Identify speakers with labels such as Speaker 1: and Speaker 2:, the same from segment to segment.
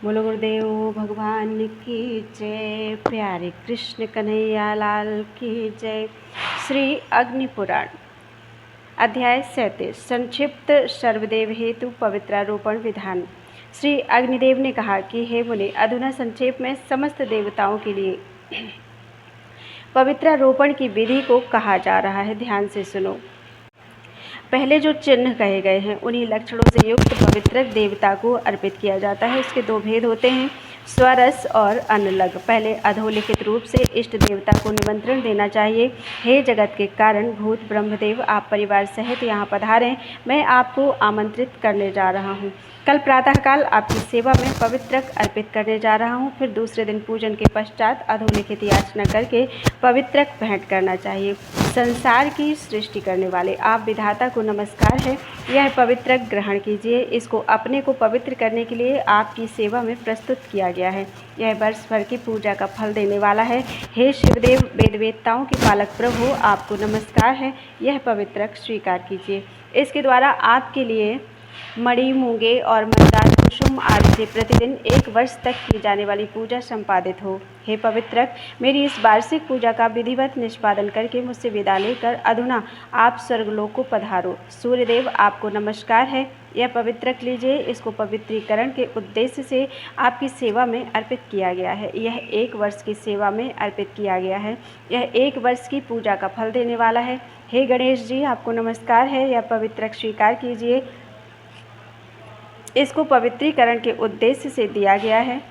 Speaker 1: बोलो गुरुदेव भगवान की जय। प्यारे कृष्ण कन्हैया लाल की जय। श्री अग्नि पुराण अध्याय 37 संक्षिप्त सर्वदेव हेतु पवित्रारोपण विधान। श्री अग्निदेव ने कहा कि हे मुनि, अधुना संक्षेप में समस्त देवताओं के लिए पवित्रारोपण की विधि को कहा जा रहा है। ध्यान से सुनो। पहले जो चिन्ह कहे गए हैं उन्हीं लक्षणों से युक्त पवित्र देवता को अर्पित किया जाता है। उसके दो भेद होते हैं, स्वरस और अनलग। पहले अधोलिखित रूप से इष्ट देवता को निमंत्रण देना चाहिए। हे जगत के कारण भूत ब्रह्मदेव, आप परिवार सहित यहाँ पधारें। मैं आपको आमंत्रित करने जा रहा हूँ। कल प्रातःकाल आपकी सेवा में पवित्रक अर्पित करने जा रहा हूँ। फिर दूसरे दिन पूजन के पश्चात अधोलिखित याचना करके पवित्रक भेंट करना चाहिए। संसार की सृष्टि करने वाले आप विधाता को नमस्कार है। यह पवित्रक ग्रहण कीजिए। इसको अपने को पवित्र करने के लिए आपकी सेवा में प्रस्तुत किया गया है। यह वर्ष भर की पूजा का फल देने वाला है। हे शिवदेव, वेदवेत्ताओं के पालक प्रभु, आपको नमस्कार है। यह पवित्रक स्वीकार कीजिए। इसके द्वारा आपके लिए मणि, मूंगे और मंदार कुसुम आदि से प्रतिदिन 1 वर्ष तक की जाने वाली पूजा संपादित हो। हे पवित्रक, मेरी इस वार्षिक पूजा का विधिवत निष्पादन करके मुझसे विदा लेकर अधुना आप स्वर्गलोक को पधारो। सूर्यदेव, आपको नमस्कार है। यह पवित्रक लीजिए। इसको पवित्रीकरण के उद्देश्य से आपकी सेवा में अर्पित किया गया है। यह 1 वर्ष की सेवा में अर्पित किया गया है। यह 1 वर्ष की पूजा का फल देने वाला है। हे गणेश जी, आपको नमस्कार है। यह पवित्रक स्वीकार कीजिए। इसको पवित्रीकरण के उद्देश्य से दिया गया है।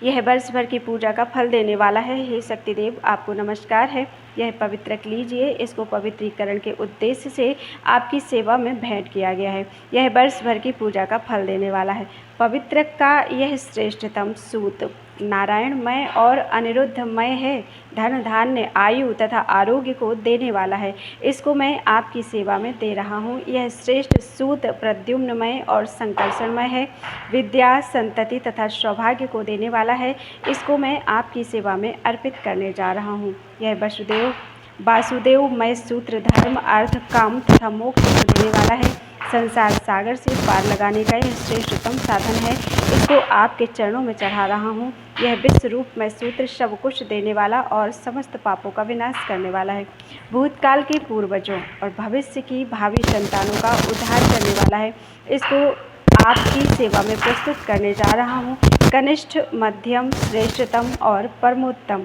Speaker 1: यह वर्ष भर की पूजा का फल देने वाला है। हे शक्तिदेव, आपको नमस्कार है। यह पवित्रक लीजिए। इसको पवित्रीकरण के उद्देश्य से आपकी सेवा में भेंट किया गया है। यह वर्ष भर की पूजा का फल देने वाला है। पवित्रक का यह श्रेष्ठतम सूत नारायणमय और अनिरुद्धमय है। धन, धान्य, आयु तथा आरोग्य को देने वाला है। इसको मैं आपकी सेवा में दे रहा हूँ। यह श्रेष्ठ सूत प्रद्युम्नमय और संकर्षणमय है। विद्या, संतति तथा सौभाग्य को देने वाला है। इसको मैं आपकी सेवा में अर्पित करने जा रहा हूँ। यह वासुदेवमय सूत्र धर्म, अर्थ, काम तथा मोक्ष को देने वाला है। संसार सागर से पार लगाने का यह श्रेष्ठतम साधन है। इसको आपके चरणों में चढ़ा रहा हूँ। यह विश्व रूप में सूत्र सब कुछ देने वाला और समस्त पापों का विनाश करने वाला है। भूतकाल के पूर्वजों और भविष्य की भावी संतानों का उद्धार करने वाला है। इसको आपकी सेवा में प्रस्तुत करने जा रहा हूँ। कनिष्ठ, मध्यम, श्रेष्ठतम और परमोत्तम,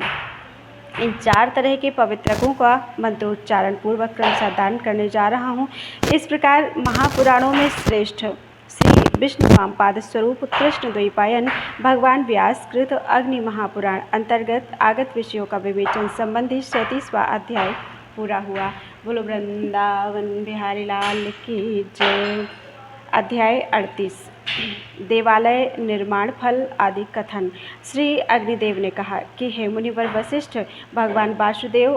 Speaker 1: इन 4 तरह के पवित्रकों का मंत्रोच्चारण पूर्वक क्रमशः दान करने जा रहा हूँ। इस प्रकार महापुराणों में श्रेष्ठ श्री विष्णु वामपाद स्वरूप कृष्ण द्वैपायन भगवान व्यास कृत अग्नि महापुराण अंतर्गत आगत विषयों का विवेचन संबंधी 37वां अध्याय पूरा हुआ। बोलो वृंदावन बिहारी लाल की जय। अध्याय 38 देवालय निर्माण फल आदि कथन। श्री अग्निदेव ने कहा कि हे मुनिवर वशिष्ठ, भगवान वासुदेव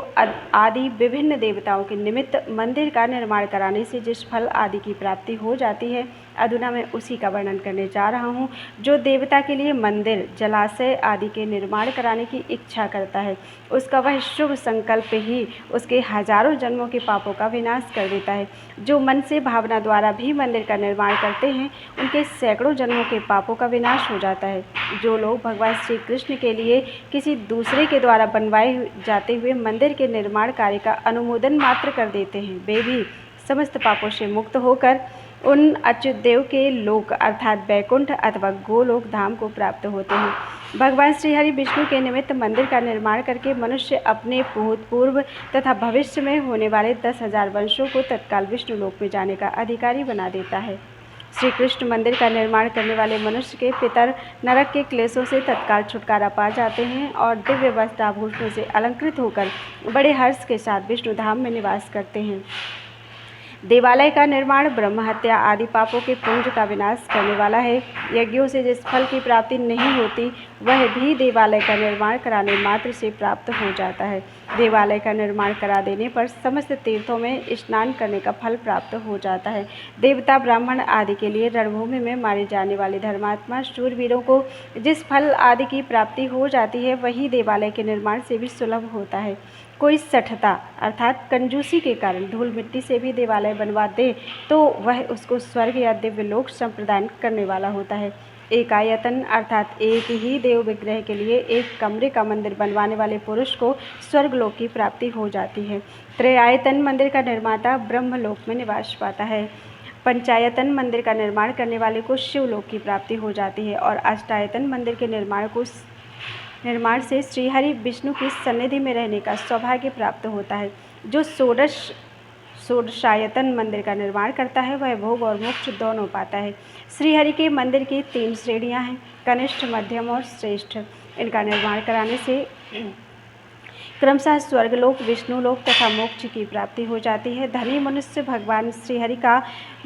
Speaker 1: आदि विभिन्न देवताओं के निमित्त मंदिर का निर्माण कराने से जिस फल आदि की प्राप्ति हो जाती है, अधुना मैं उसी का वर्णन करने जा रहा हूँ। जो देवता के लिए मंदिर, जलाशय आदि के निर्माण कराने की इच्छा करता है, उसका वह शुभ संकल्प ही उसके हजारों जन्मों के पापों का विनाश कर देता है। जो मन से भावना द्वारा भी मंदिर का निर्माण करते हैं, उनके सैकड़ों जन्मों के पापों का विनाश हो जाता है। जो लोग भगवान श्री कृष्ण के लिए किसी दूसरे के द्वारा बनवाए जाते हुए मंदिर के निर्माण कार्य का अनुमोदन मात्र कर देते हैं, वे भी समस्त पापों से मुक्त होकर उन अच्युत देव के लोक अर्थात बैकुंठ अथवा गोलोक धाम को प्राप्त होते हैं। भगवान श्री हरि विष्णु के निमित्त मंदिर का निर्माण करके मनुष्य अपने भूतपूर्व तथा भविष्य में होने वाले 10,000 वंशों को तत्काल विष्णु लोक में जाने का अधिकारी बना देता है। श्री कृष्ण मंदिर का निर्माण करने वाले मनुष्य के पितर नरक के क्लेशों से तत्काल छुटकारा पा जाते हैं और दिव्य वस्त्राभूषणों से अलंकृत होकर बड़े हर्ष के साथ विष्णु धाम में निवास करते हैं। देवालय का निर्माण ब्रह्म हत्या आदि पापों के पुंज का विनाश करने वाला है। यज्ञों से जिस फल की प्राप्ति नहीं होती, वह भी देवालय का निर्माण कराने मात्र से प्राप्त हो जाता है। देवालय का निर्माण करा देने पर समस्त तीर्थों में स्नान करने का फल प्राप्त हो जाता है। देवता, ब्राह्मण आदि के लिए रणभूमि में मारे जाने वाले धर्मात्मा शूरवीरों को जिस फल आदि की प्राप्ति हो जाती है, वही देवालय के निर्माण से भी सुलभ होता है। कोई सठता अर्थात कंजूसी के कारण धूल मिट्टी से भी देवालय बनवा दे तो वह उसको स्वर्ग या दिव्य लोक संप्रदान करने वाला होता है। एकायतन अर्थात एक ही देव विग्रह के लिए एक कमरे का मंदिर बनवाने वाले पुरुष को स्वर्गलोक की प्राप्ति हो जाती है। त्रयायतन मंदिर का निर्माता ब्रह्मलोक में निवास पाता है। पंचायतन मंदिर का निर्माण करने वाले को शिवलोक की प्राप्ति हो जाती है और अष्टायतन मंदिर के निर्माण से श्रीहरि विष्णु की सन्निधि में रहने का सौभाग्य प्राप्त होता है। जो षोडशायतन मंदिर का निर्माण करता है वह भोग और मोक्ष दोनों पाता है। श्रीहरि के मंदिर की 3 श्रेणियां हैं, कनिष्ठ, मध्यम और श्रेष्ठ। इनका निर्माण कराने से क्रमशः स्वर्गलोक, विष्णुलोक तथा मोक्ष की प्राप्ति हो जाती है। धनी मनुष्य भगवान श्रीहरि का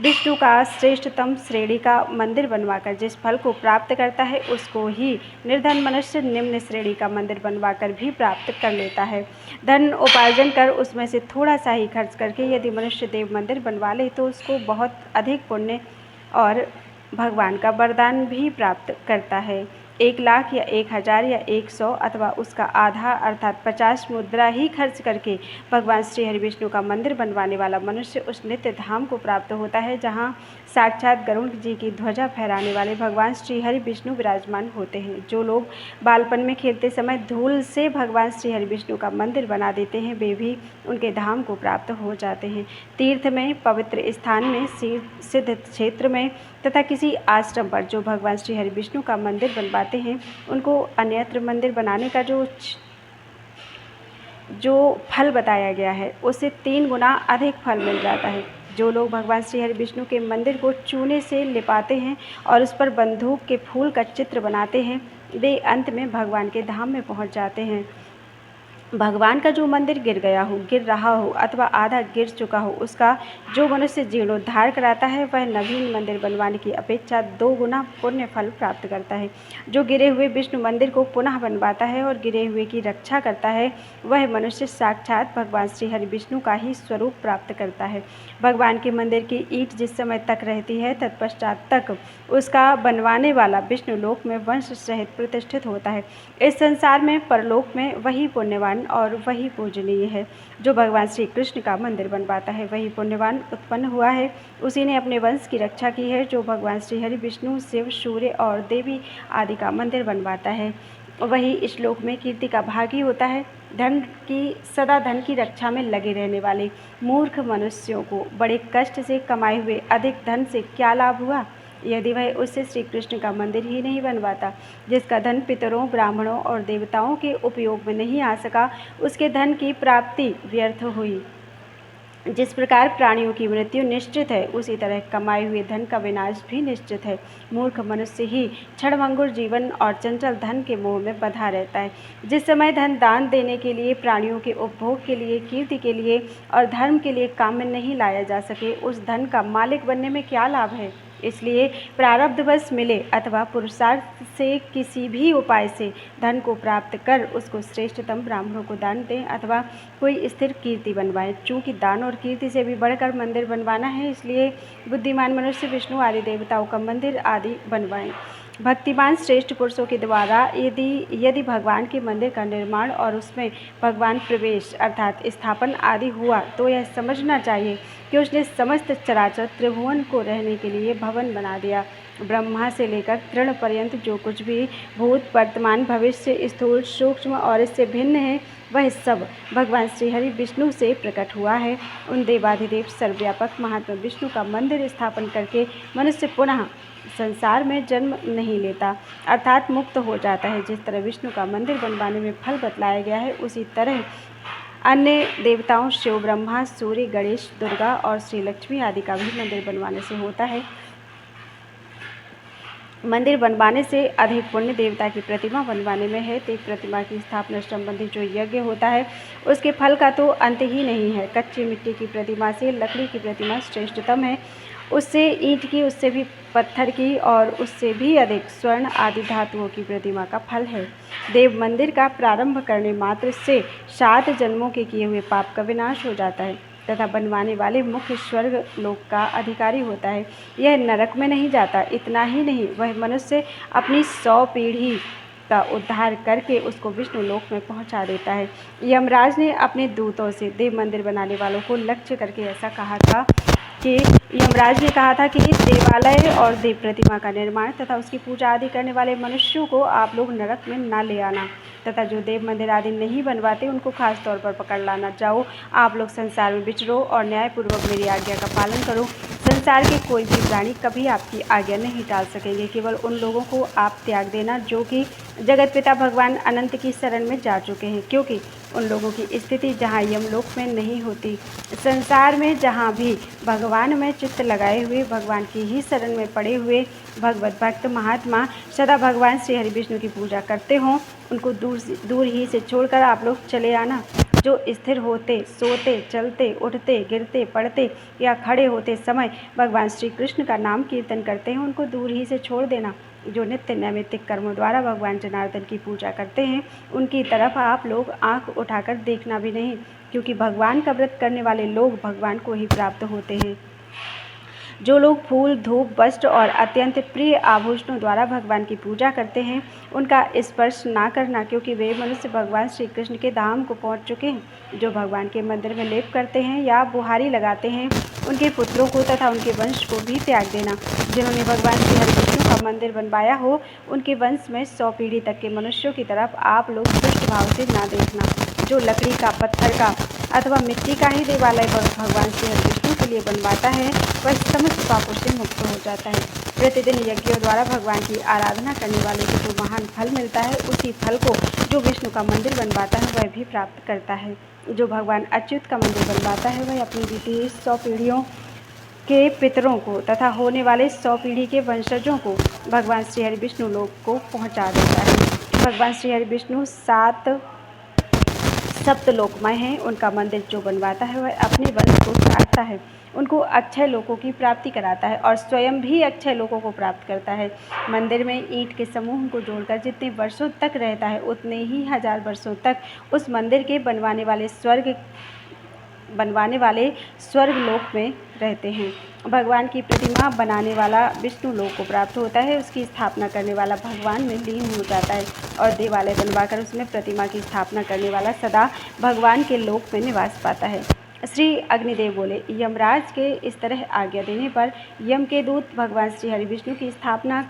Speaker 1: विष्णु का श्रेष्ठतम श्रेणी का मंदिर बनवाकर जिस फल को प्राप्त करता है उसको ही निर्धन मनुष्य निम्न श्रेणी का मंदिर बनवाकर भी प्राप्त कर लेता है। धन उपार्जन कर उसमें से थोड़ा सा ही खर्च करके यदि मनुष्य देव मंदिर बनवा ले तो उसको बहुत अधिक पुण्य और भगवान का वरदान भी प्राप्त करता है। 1 लाख या 1000 या 100 अथवा उसका आधा अर्थात 50 मुद्रा ही खर्च करके भगवान श्री हरि विष्णु का मंदिर बनवाने वाला मनुष्य उस नित्य धाम को प्राप्त होता है जहाँ साक्षात गरुड़ जी की ध्वजा फहराने वाले भगवान श्री हरि विष्णु विराजमान होते हैं। जो लोग बालपन में खेलते समय धूल से भगवान श्री हरि विष्णु का मंदिर बना देते हैं वे भी उनके धाम को प्राप्त हो जाते हैं। तीर्थ में, पवित्र स्थान में, सिद्ध क्षेत्र में तथा किसी आश्रम पर जो भगवान श्री हरि विष्णु का मंदिर बनवाते हैं उनको अन्यत्र मंदिर बनाने का जो फल बताया गया है उससे 3 गुना अधिक फल मिल जाता है। जो लोग भगवान श्री हरि विष्णु के मंदिर को चूने से लिपाते हैं और उस पर बंदूक के फूल का चित्र बनाते हैं वे अंत में भगवान के धाम में पहुंच जाते हैं। भगवान का जो मंदिर गिर गया हो, गिर रहा हो अथवा आधा गिर चुका हो उसका जो मनुष्य जीर्णोद्धार कराता है वह नवीन मंदिर बनवाने की अपेक्षा 2 गुना पुण्य फल प्राप्त करता है। जो गिरे हुए विष्णु मंदिर को पुनः बनवाता है और गिरे हुए की रक्षा करता है वह मनुष्य साक्षात भगवान श्री हरि विष्णु का ही स्वरूप प्राप्त करता है। भगवान के मंदिर की ईंट जिस समय तक रहती है तत्पश्चात तक उसका बनवाने वाला विष्णु लोक में वंश सहित प्रतिष्ठित होता है। इस संसार में परलोक में वही पुण्यवान और वही पूजनीय है। जो भगवान श्री कृष्ण का मंदिर बनवाता है वही पुण्यवान उत्पन्न हुआ है, उसी ने अपने वंश की रक्षा की है। जो भगवान श्री हरि विष्णु, शिव, सूर्य और देवी आदि का मंदिर बनवाता है वही इस श्लोक में कीर्ति का भागी होता है। सदा धन की रक्षा में लगे रहने वाले मूर्ख मनुष्यों को बड़े कष्ट से कमाए हुए अधिक धन से क्या लाभ हुआ यदि वह उससे श्री कृष्ण का मंदिर ही नहीं बनवाता। जिसका धन पितरों, ब्राह्मणों और देवताओं के उपयोग में नहीं आ सका उसके धन की प्राप्ति व्यर्थ हुई। जिस प्रकार प्राणियों की मृत्यु निश्चित है उसी तरह कमाए हुए धन का विनाश भी निश्चित है। मूर्ख मनुष्य ही क्षणभंगुर जीवन और चंचल धन के मोह में बंधा रहता है। जिस समय धन दान देने के लिए, प्राणियों के उपभोग के लिए, कीर्ति के लिए और धर्म के लिए काम में नहीं लाया जा सके उस धन का मालिक बनने में क्या लाभ है। इसलिए प्रारब्धवश मिले अथवा पुरुषार्थ से किसी भी उपाय से धन को प्राप्त कर उसको श्रेष्ठतम ब्राह्मणों को दान दें अथवा कोई स्थिर कीर्ति बनवाएं। चूँकि दान और कीर्ति से भी बढ़कर मंदिर बनवाना है इसलिए बुद्धिमान मनुष्य विष्णु आदि देवताओं का मंदिर आदि बनवाएं। भक्तिमान श्रेष्ठ पुरुषों के द्वारा यदि भगवान के मंदिर का निर्माण और उसमें भगवान प्रवेश अर्थात स्थापन आदि हुआ तो यह समझना चाहिए कि उसने समस्त चराचर त्रिभुवन को रहने के लिए भवन बना दिया। ब्रह्मा से लेकर तृण पर्यंत जो कुछ भी भूत, वर्तमान, भविष्य, स्थूल, सूक्ष्म और इससे भिन्न है वह सब भगवान श्री हरि विष्णु से प्रकट हुआ है। उन देवाधिदेव सर्वव्यापक महात्मा विष्णु का मंदिर स्थापन करके मनुष्य पुनः संसार में जन्म नहीं लेता अर्थात मुक्त हो जाता है। जिस तरह विष्णु का मंदिर बनवाने में फल बतलाया गया है उसी तरह अन्य देवताओं शिव, ब्रह्मा, सूर्य, गणेश, दुर्गा और श्री लक्ष्मी आदि का भी मंदिर बनवाने से होता है। मंदिर बनवाने से अधिक पुण्य देवता की प्रतिमा बनवाने में है। देव प्रतिमा की स्थापना संबंधी जो यज्ञ होता है उसके फल का तो अंत ही नहीं है। कच्ची मिट्टी की प्रतिमा से लकड़ी की प्रतिमा श्रेष्ठतम है, उससे ईंट की, उससे भी पत्थर की और उससे भी अधिक स्वर्ण आदि धातुओं की प्रतिमा का फल है। देव मंदिर का प्रारंभ करने मात्र से 7 जन्मों के किए हुए पाप का विनाश हो जाता है तथा बनवाने वाले मुख्य स्वर्ग लोक का अधिकारी होता है। यह नरक में नहीं जाता। इतना ही नहीं, वह मनुष्य अपनी 100 पीढ़ी का उद्धार करके उसको विष्णु लोक में पहुंचा देता है। यमराज ने अपने दूतों से देव मंदिर बनाने वालों को लक्ष्य करके ऐसा कहा था कि यमराज ने कहा था कि देवालय और देव प्रतिमा का निर्माण तथा उसकी पूजा आदि करने वाले मनुष्यों को आप लोग नरक में न ले आना तथा जो देव मंदिर आदि नहीं बनवाते उनको खास तौर पर पकड़ लाना। जाओ, आप लोग संसार में विचरो और न्यायपूर्वक मेरी आज्ञा का पालन करो। संसार के कोई भी प्राणी कभी आपकी आज्ञा नहीं टाल सकेंगे। केवल उन लोगों को आप त्याग देना जो कि जगत पिता भगवान अनंत की शरण में जा चुके हैं, क्योंकि उन लोगों की स्थिति जहाँ यमलोक में नहीं होती। संसार में जहाँ भी भगवान में चित्त लगाए हुए भगवान की ही शरण में पड़े हुए भगवत भक्त महात्मा सदा भगवान श्री हरि विष्णु की पूजा करते हों, उनको दूर ही से छोड़कर आप लोग चले आना। जो स्थिर होते, सोते, चलते, उठते, गिरते, पड़ते या खड़े होते समय भगवान श्री कृष्ण का नाम कीर्तन करते हैं, उनको दूर ही से छोड़ देना। जो नित्य नैमित्तिक कर्मों द्वारा भगवान जनार्दन की पूजा करते हैं, उनकी तरफ आप लोग आंख उठाकर देखना भी नहीं, क्योंकि भगवान का व्रत करने वाले लोग भगवान को ही प्राप्त होते हैं। जो लोग फूल, धूप, वस्त्र और अत्यंत प्रिय आभूषणों द्वारा भगवान की पूजा करते हैं, उनका स्पर्श ना करना, क्योंकि वे मनुष्य भगवान श्री कृष्ण के धाम को पहुंच चुके हैं। जो भगवान के मंदिर में लेप करते हैं या बुहारी लगाते हैं, उनके पुत्रों को तथा उनके वंश को भी त्याग देना। जिन्होंने भगवान श्री हरि विष्णु का मंदिर बनवाया हो, उनके वंश में 100 पीढ़ी तक के मनुष्यों की तरफ आप लोग दुष्ट भाव से ना देखना। जो लकड़ी का, पत्थर का अथवा मिट्टी का ही देवालय भगवान श्री हरि विष्णु के लिए बनवाता है, वह समस्त पापों से मुक्त हो जाता है। प्रतिदिन यज्ञों द्वारा भगवान की आराधना करने वाले को जो महान फल मिलता है, उसी फल को जो विष्णु का मंदिर बनवाता है वह भी प्राप्त करता है। जो भगवान अच्युत का मंदिर बनवाता है, वह अपनी बीती 100 पीढ़ियों के पितरों को तथा होने वाले 100 पीढ़ी के वंशजों को भगवान श्री हरि विष्णु लोक को पहुँचा देता है। भगवान श्री हरि विष्णु 7 सप्तलोकमय हैं। उनका मंदिर जो बनवाता है, वह अपने वंश को काटता है, उनको अक्षय लोकों की प्राप्ति कराता है और स्वयं भी अक्षय लोकों को प्राप्त करता है। मंदिर में ईंट के समूह को जोड़कर जितने वर्षों तक रहता है, उतने ही 1000 वर्षों तक उस मंदिर के बनवाने वाले स्वर्ग लोक में रहते हैं। भगवान की प्रतिमा बनाने वाला विष्णु लोक को प्राप्त होता है, उसकी स्थापना करने वाला भगवान में लीन हो जाता है और देवालय बनवाकर उसमें प्रतिमा की स्थापना करने वाला सदा भगवान के लोक में निवास पाता है। श्री अग्निदेव बोले, यमराज के इस तरह आज्ञा देने पर यम के दूत भगवान श्री हरि विष्णु की स्थापना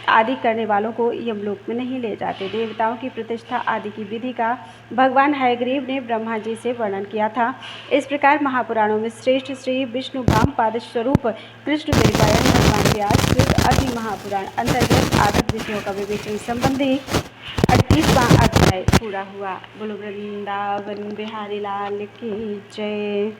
Speaker 1: आदि करने वालों को यमलोक में नहीं ले जाते। देवताओं की प्रतिष्ठा आदि की विधि का भगवान हयग्रीव ने ब्रह्मा जी से वर्णन किया था। इस प्रकार महापुराणों में श्रेष्ठ श्री विष्णु भामपाद स्वरूप कृष्ण द्वैपायन भगवान के आश्रित अग्नि महापुराण अंतर्गत आगत विषयों का विवेचन संबंधी 38वां अध्याय पूरा हुआ। बोलो वृंदावन बिहारी लाल की जय।